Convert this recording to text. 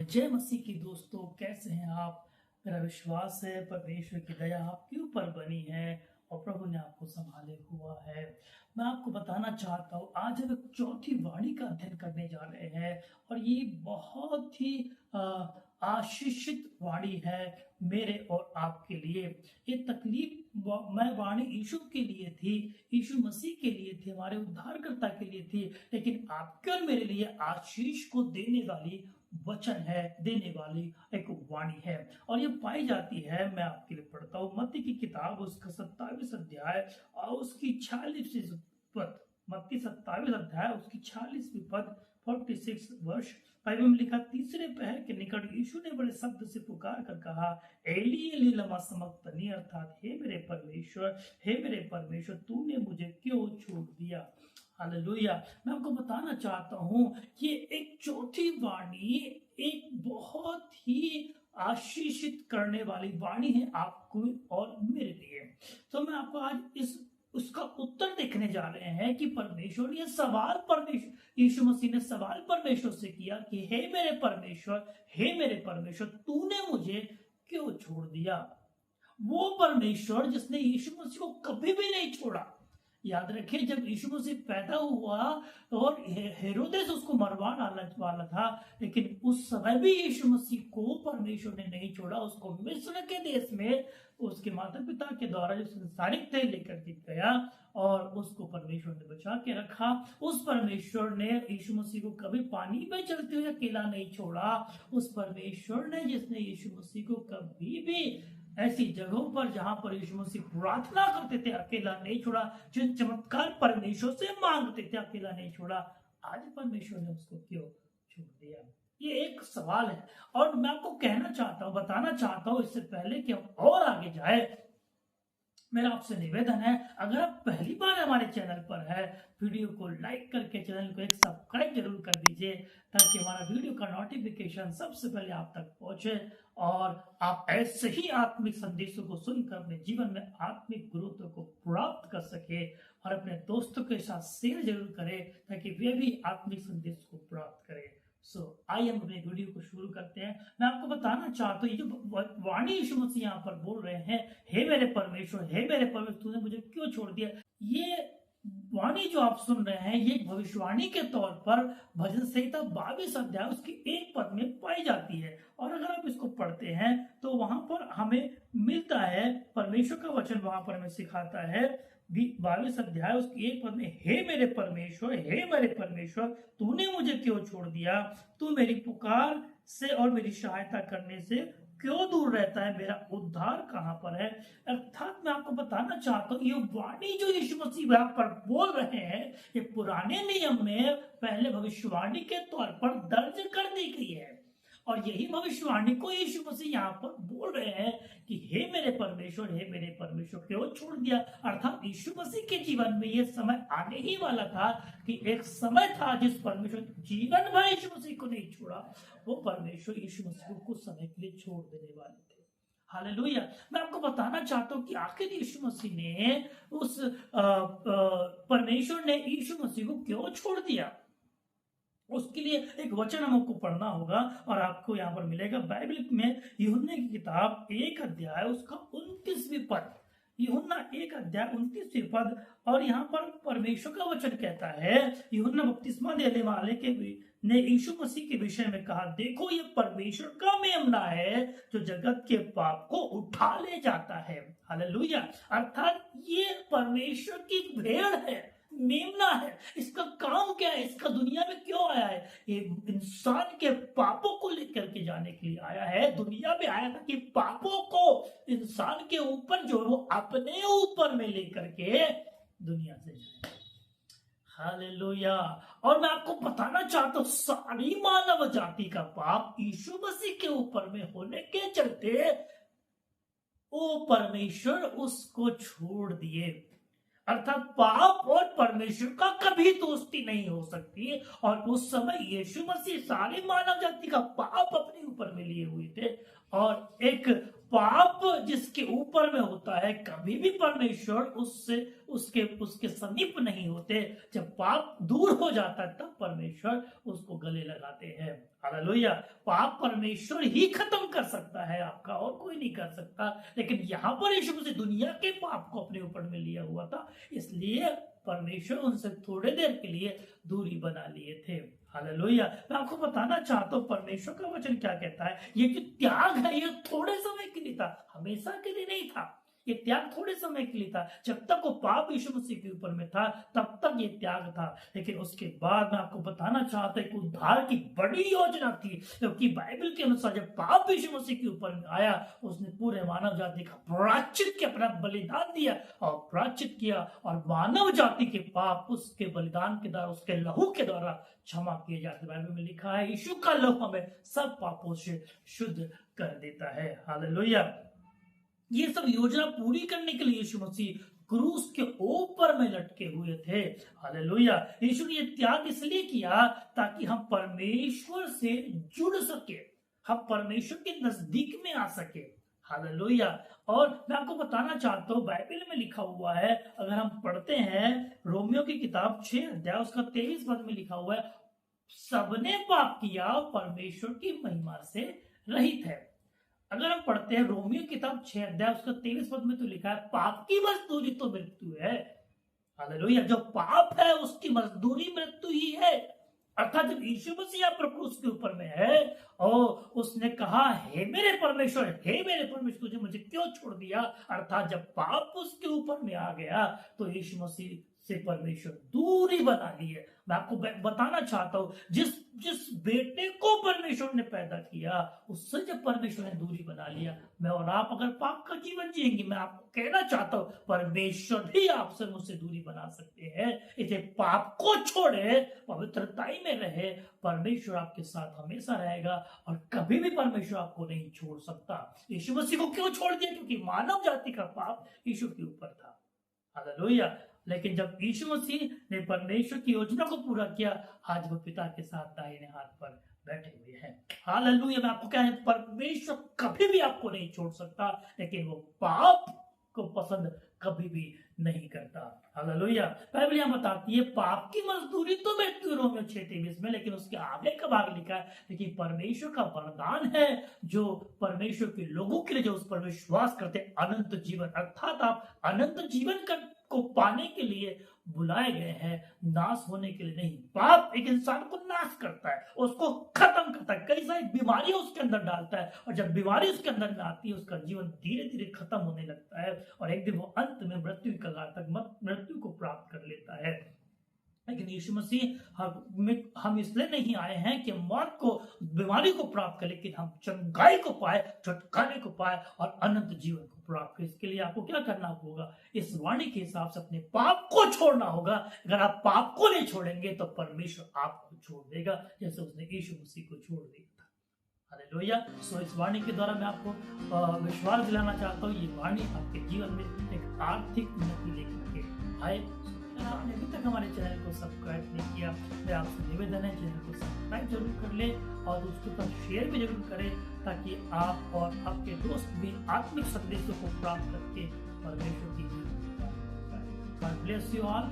जय मसीह की दोस्तों, कैसे हैं आप। मेरा विश्वास है परमेश्वर की दया आपके ऊपर बनी है और प्रभु ने आपको संभाले हुआ है। मैं आपको बताना चाहता हूँ, आज हम एक चौथी वाणी का अध्ययन करने जा रहे हैं और ये बहुत ही आशीषित वाणी है मेरे और आपके लिए। ये तकलीफ मैं वाणी यीशु के लिए थी, यीशु मसीह के लिए थी, हमारे उद्धारकर्ता के लिए थी, लेकिन आपके और मेरे लिए आशीष को देने वाली वचन है, देने वाली एक वाणी है। और ये पाई जाती है, मैं आपके लिए पढ़ता हूँ मत्ती की किताब उसका 27 अध्याय और उसकी 46वीं पद। मत्ती 27 अध्याय उसकी 46वीं पद 46 वर्ष। बाइबल में लिखा, तीसरे पहर के निकट यीशु ने बड़े शब्द से पुकार कर कहा, एली एली लमा सबक्तनी, अर्थात हे मेरे परमेश्वर, हे मेरे परमेश्वर, तूने मुझे क्यों छोड़ दिया। हालेलुया। मैं आपको बताना चाहता हूँ कि एक चौथी वाणी एक बहुत ही आशीषित करने वाली वाणी है आपको और मेरे लिए। तो मैं आपको आज उसका उत्तर देखने जा रहे हैं कि परमेश्वर ये सवाल परमेश्वर यीशु मसीह ने सवाल परमेश्वर से किया कि हे मेरे परमेश्वर, हे मेरे परमेश्वर, तूने मुझे क्यों छोड़ दिया। वो परमेश्वर जिसने यीशु मसीह को कभी भी नहीं छोड़ा। याद रखिए, जब यीशु मसीह पैदा हुआ और हेरोदेस उसको मरवाने वाला था, लेकिन उस समय भी यीशु मसीह को परमेश्वर ने नहीं छोड़ा। उसको मिस्र के देश में उसके माता पिता के द्वारा जो संसारिक थे लेकर के गया और उसको परमेश्वर ने बचा के रखा। उस परमेश्वर ने यीशु मसीह को कभी पानी में चलते हुए अकेला नहीं छोड़ा। उस परमेश्वर ने जिसने यीशु मसीह को कभी भी ऐसी जगहों पर जहां पर यीशु मसीह प्रार्थना करते थे अकेला नहीं छोड़ा, जो चमत्कार परमेश्वर से मांगते थे अकेला नहीं छोड़ा। आज परमेश्वर ने उसको क्यों छोड़ दिया, ये एक सवाल है। और मैं आपको कहना चाहता हूं, बताना चाहता हूं, इससे पहले कि हम और आगे जाए, मेरा आपसे निवेदन है, अगर आप पहली बार हमारे चैनल पर है, वीडियो को लाइक करके चैनल को एक सब्सक्राइब जरूर कर दीजिए, ताकि हमारा वीडियो का नोटिफिकेशन सबसे पहले आप तक पहुंचे और आप ऐसे ही आत्मिक संदेशों को सुनकर अपने जीवन में आत्मिक ग्रोथ को प्राप्त कर सके और अपने दोस्तों के साथ शेयर जरूर करें ताकि वे भी आत्मिक संदेश को प्राप्त करें। आइए हम अपने वीडियो को शुरू करते हैं। मैं आपको बताना चाहता हूँ, ये जो वाणी यीशु मसीह यहाँ पर बोल रहे हैं, हे मेरे परमेश्वर, हे मेरे परमेश्वर, तूने मुझे क्यों छोड़ दिया, ये वाणी जो आप सुन रहे हैं ये भविष्यवाणी के तौर पर भजन संहिता 22 अध्याय उसकी एक पद में पाई जाती है। और अगर आप इसको पढ़ते हैं तो वहां पर हमें मिलता है, परमेश्वर का वचन वहां पर हमें सिखाता है 22 अध्याय उसकी एक पद में, हे मेरे परमेश्वर, हे मेरे परमेश्वर, तूने मुझे क्यों छोड़ दिया, तू मेरी पुकार से और मेरी सहायता करने से क्यों दूर रहता है, मेरा उद्धार कहां पर है। अर्थात मैं आपको बताना चाहता हूँ, ये वाणी जो यीशु मसीह यहाँ पर बोल रहे हैं, ये पुराने नियम में पहले भविष्यवाणी के तौर पर दर्ज कर दी गई है। और यही भविष्यवाणी को यीशु मसीह यहाँ पर बोल रहे हैं कि हे मेरे परमेश्वर, हे मेरे परमेश्वर, क्यों छोड़ दिया। अर्थात यीशु मसीह के जीवन में यह समय आने ही वाला था कि एक समय था जिस परमेश्वर जीवन भर यीशु मसीह को नहीं छोड़ा, वो परमेश्वर यीशु मसीह को कुछ समय के लिए छोड़ देने वाले थे। हालेलुया। मैं आपको बताना चाहता हूँ कि आखिर यीशु मसीह ने उस परमेश्वर ने यीशु मसीह को क्यों छोड़ दिया। उसके लिए एक वचन हमको पढ़ना होगा और आपको यहाँ पर मिलेगा बाइबल में, यूहन्ना की किताब 1 अध्याय उसका 29वीं पद। यूहन्ना 1 अध्याय 29वीं पद। और यहाँ पर परमेश्वर का वचन कहता है, यूहन्ना बपतिस्मा देने वाले के ने यीशु मसीह के विषय में कहा, देखो ये परमेश्वर का मेमना है जो जगत के पाप को उठा ले जाता है। हालेलुया। अर्थात ये परमेश्वर की भेड़ है, मेमना है। इसका काम क्या है, इसका दुनिया में क्यों आया है, ये इंसान के पापों को लेकर के जाने के लिए आया है। दुनिया में आया था कि पापों को इंसान के ऊपर जो वो अपने ऊपर में लेकर के दुनिया से जाए। हालेलुया। और मैं आपको बताना चाहता हूं, सारी मानव जाति का पाप यीशु मसीह के ऊपर में होने के चलते वो परमेश्वर उसको छोड़ दिए। अर्थात पाप और परमेश्वर का कभी दोस्ती नहीं हो सकती। और उस समय यीशु मसीह सारी मानव जाति का पाप अपने ऊपर में लिए हुए थे और एक पाप जिसके ऊपर में होता है, कभी भी परमेश्वर उससे उसके उसके समीप नहीं होते। जब पाप दूर हो जाता है तब परमेश्वर उसको गले लगाते हैं। हालेलुया। पाप परमेश्वर ही खत्म कर सकता है आपका, और कोई नहीं कर सकता। लेकिन यहाँ पर यीशु मसीह दुनिया के पाप को अपने ऊपर में लिया हुआ था, इसलिए परमेश्वर उनसे थोड़े देर के लिए दूरी बना लिए थे। हालेलुया। मैं आपको बताना चाहता हूँ परमेश्वर का वचन क्या कहता है। ये जो त्याग है ये थोड़े समय के लिए था, हमेशा के लिए नहीं था। ये त्याग थोड़े समय के लिए था। जब तक वो पाप यीशु मसीह के ऊपर में था तब तक ये त्याग था। लेकिन उसके बाद मैं आपको बताना चाहता हूँ कि उद्धार की बड़ी योजना थी, क्योंकि बाइबल के अनुसार जब पाप यीशु मसीह के ऊपर में आया, उसने पूरे मानव जाति का प्रायश्चित के अपना बलिदान दिया और प्रायश्चित किया, और मानव जाति के पाप उसके बलिदान के द्वारा, उसके लहू के द्वारा क्षमा किए जाते। बाइबल में लिखा है यीशु का लहू हमें सब पापों से शुद्ध कर देता है। हालेलुया। ये सब योजना पूरी करने के लिए यीशु मसीह क्रूस के ऊपर में लटके हुए थे। हालेलुया। यीशु ने ये त्याग इसलिए किया ताकि हम परमेश्वर से जुड़ सके, हम परमेश्वर के नजदीक में आ सके। हालेलुया। और मैं आपको बताना चाहता हूँ बाइबल में लिखा हुआ है, अगर हम पढ़ते हैं रोमियो की किताब 6 अध्याय उसका 23 पद में लिखा हुआ है, सबने पाप किया परमेश्वर की महिमा से रहित है। अगर हम पढ़ते हैं रोमियो किताब 6 अध्याय उसका 23 पद में तो लिखा है, पाप की मजदूरी तो मृत्यु है। हालेलुया। जो पाप है उसकी मजदूरी मृत्यु ही है। अर्थात जब यीशु मसीह यहाँ पर क्रूस के ऊपर में है और उसने कहा, हे मेरे परमेश्वर, हे मेरे परमेश्वर, तुझे मुझे क्यों छोड़ दिया। अर्थात जब पाप उसके ऊपर में आ गया तो यीशु मसीह से परमेश्वर दूरी बना ली है। मैं आपको बताना चाहता हूं, जिस बेटे को परमेश्वर ने पैदा किया उससे जब परमेश्वर ने दूरी बना लिया, मैं और आप अगर पाप का जीवन जिएंगे, मैं आपको कहना चाहता हूं परमेश्वर भी आपसे मुझसे दूरी बना सकते हैं। इसे पाप को छोड़े, पवित्रताई में रहे, परमेश्वर आपके साथ हमेशा रहेगा और कभी भी परमेश्वर आपको नहीं छोड़ सकता। यीशु मसीह को क्यों छोड़ दिया? क्योंकि मानव जाति का पाप यीशु के ऊपर था। हालेलुया। लेकिन जब यीशु मसीह ने परमेश्वर की योजना को पूरा किया, आज वो पिता के साथ दाहिने हाथ पर बैठे हुए हैं। हालेलुया। मैं आपको क्या है, परमेश्वर कभी भी आपको नहीं छोड़ सकता, लेकिन वो पाप को पसंद कभी भी नहीं करता। हालेलुया। बाइबल यहाँ बताती है पाप की मजदूरी तो मृत्यु, रोमियो 6:23 में, लेकिन उसके आगे का भाग लिखा है, लेकिन परमेश्वर का वरदान है जो परमेश्वर के लोगों के लिए, जो उस पर विश्वास करते हैं, अनंत जीवन। अर्थात आप अनंत जीवन को पाने के लिए बुलाए गए हैं, नाश होने के लिए नहीं। पाप एक इंसान को नाश करता है, उसको खत्म करता है, कई सारी बीमारियां उसके अंदर डालता है, और जब बीमारी उसके अंदर में आती है उसका जीवन धीरे धीरे खत्म होने लगता है और एक दिन वो अंत में मृत्यु की कगार तक मृत्यु को प्राप्त कर लेता है। लेकिन यीशु मसीह हम इसलिए नहीं आए हैं कि मौत को, बीमारी को प्राप्त करें, लेकिन हम चंगाई को पाए, छुटकारे को पाए और अनंत जीवन को प्राप्त करें। इसके लिए आपको क्या करना होगा? इस वाणी के हिसाब से अपने पाप को छोड़ना होगा। अगर आप पाप को नहीं छोड़ेंगे तो परमेश्वर आपको छोड़ देगा, जैसे उसने यीशु मसीह को छोड़ दिया था। हालेलुया। सो इस वाणी के द्वारा मैं आपको विश्वास दिलाना चाहता हूँ, ये वाणी आपके जीवन में एक आर्थिक उन्नति लेकर के आए। अगर आपने अभी तक हमारे चैनल को सब्सक्राइब नहीं किया, मेरा आपसे निवेदन है चैनल को सब्सक्राइब जरूर कर ले और दोस्तों का शेयर भी जरूर करें, ताकि आप और आपके दोस्त भी आत्मिक संदेशों को प्राप्त करके परमेश्वर की God bless you all.